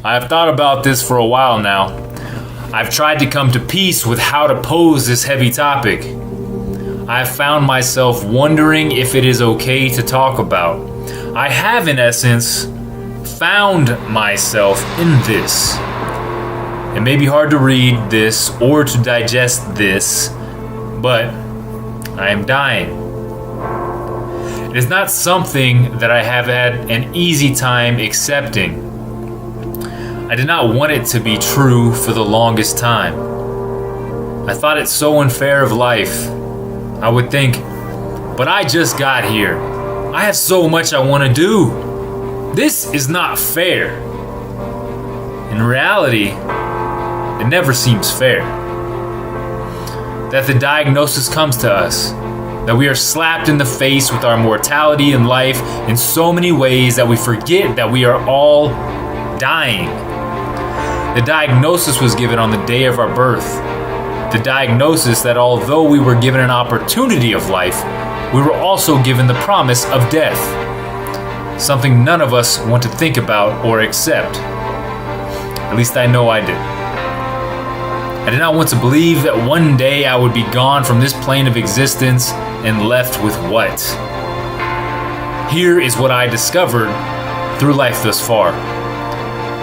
I have thought about this for a while now. I've tried to come to peace with how to pose this heavy topic. I have found myself wondering if it is okay to talk about. I have, in essence, found myself in this. It may be hard to read this or to digest this, but I am dying. It is not something that I have had an easy time accepting. I did not want it to be true for the longest time. I thought it so unfair of life. I would think, but I just got here. I have so much I want to do. This is not fair. In reality, it never seems fair. That the diagnosis comes to us, that we are slapped in the face with our mortality and life in so many ways that we forget that we are all dying. The diagnosis was given on the day of our birth. The diagnosis that although we were given an opportunity of life, we were also given the promise of death. Something none of us want to think about or accept. At least I know I did. I did not want to believe that one day I would be gone from this plane of existence and left with what? Here is what I discovered through life thus far.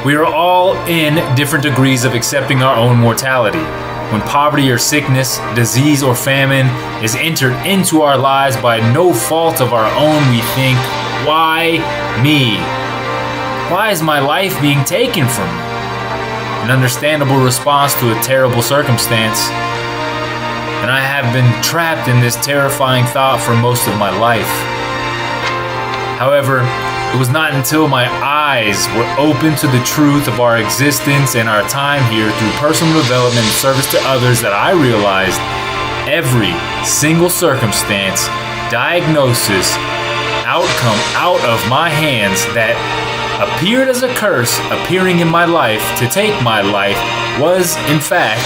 We are all in different degrees of accepting our own mortality. When poverty or sickness, disease or famine is entered into our lives by no fault of our own, we think, why me? Why is my life being taken from me? An understandable response to a terrible circumstance. And I have been trapped in this terrifying thought for most of my life. However, it was not until my eyes were open to the truth of our existence and our time here through personal development and service to others that I realized every single circumstance, diagnosis, outcome out of my hands that appeared as a curse appearing in my life to take my life was, in fact,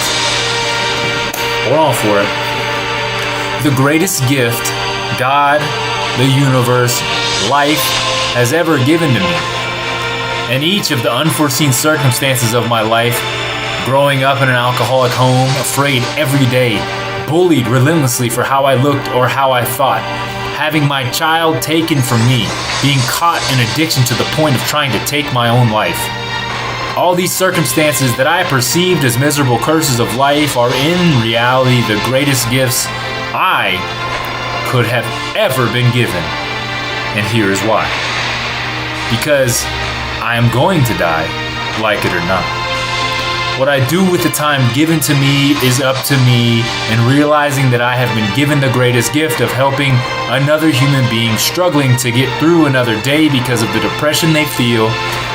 hold on for it, the greatest gift God, the universe, life has ever given to me. And each of the unforeseen circumstances of my life, growing up in an alcoholic home, afraid every day, bullied relentlessly for how I looked or how I thought, having my child taken from me, being caught in addiction to the point of trying to take my own life. All these circumstances that I perceived as miserable curses of life are in reality the greatest gifts I could have ever been given. And here is why. Because I am going to die, like it or not. What I do with the time given to me is up to me, and realizing that I have been given the greatest gift of helping another human being struggling to get through another day because of the depression they feel,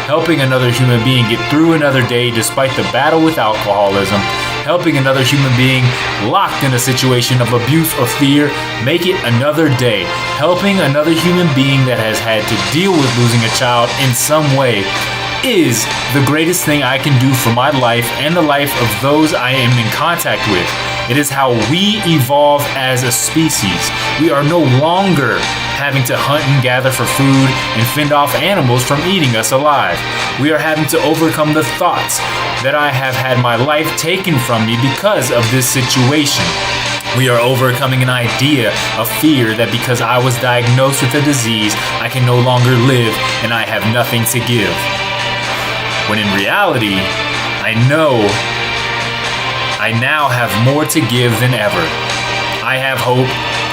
helping another human being get through another day despite the battle with alcoholism, helping another human being locked in a situation of abuse or fear make it another day, helping another human being that has had to deal with losing a child in some way is the greatest thing I can do for my life and the life of those I am in contact with. It is how we evolve as a species. We are no longer having to hunt and gather for food and fend off animals from eating us alive. We are having to overcome the thoughts that I have had my life taken from me because of this situation. We are overcoming an idea of fear that because I was diagnosed with a disease, I can no longer live and I have nothing to give. When in reality, I know I now have more to give than ever. I have hope,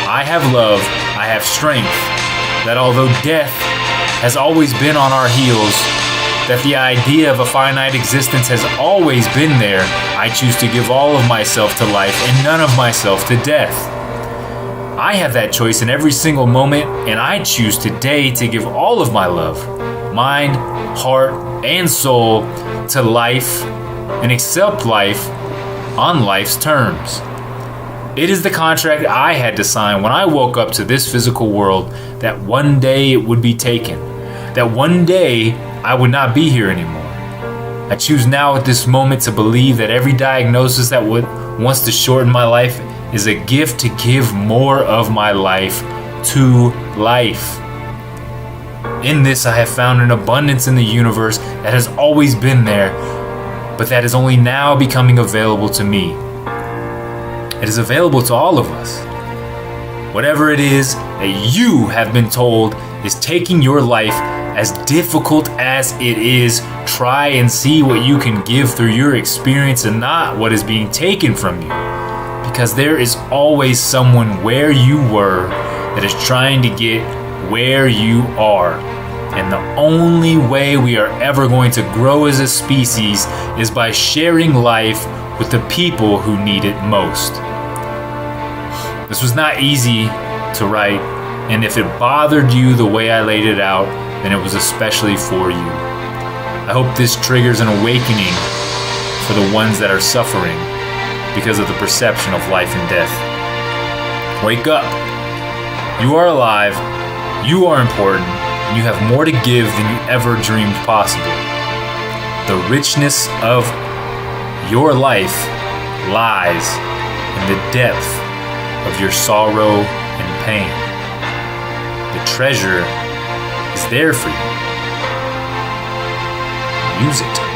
I have love, I have strength. That although death has always been on our heels, that the idea of a finite existence has always been there, I choose to give all of myself to life and none of myself to death. I have that choice in every single moment, and I choose today to give all of my love, mind, heart, and soul to life and accept life on life's terms. It is the contract I had to sign when I woke up to this physical world, that one day it would be taken, that one day I would not be here anymore. I choose now at this moment to believe that every diagnosis that wants to shorten my life is a gift to give more of my life to life. In this, I have found an abundance in the universe that has always been there, but that is only now becoming available to me. It is available to all of us. Whatever it is that you have been told is taking your life, as difficult as it is, try and see what you can give through your experience and not what is being taken from you. Because there is always someone where you were that is trying to get where you are. And the only way we are ever going to grow as a species is by sharing life with the people who need it most. This was not easy to write, and if it bothered you the way I laid it out, then it was especially for you. I hope this triggers an awakening for the ones that are suffering because of the perception of life and death. Wake up. You are alive. You are important. And you have more to give than you ever dreamed possible. The richness of your life lies in the depth of your sorrow and pain. The treasure is there for you. Use it.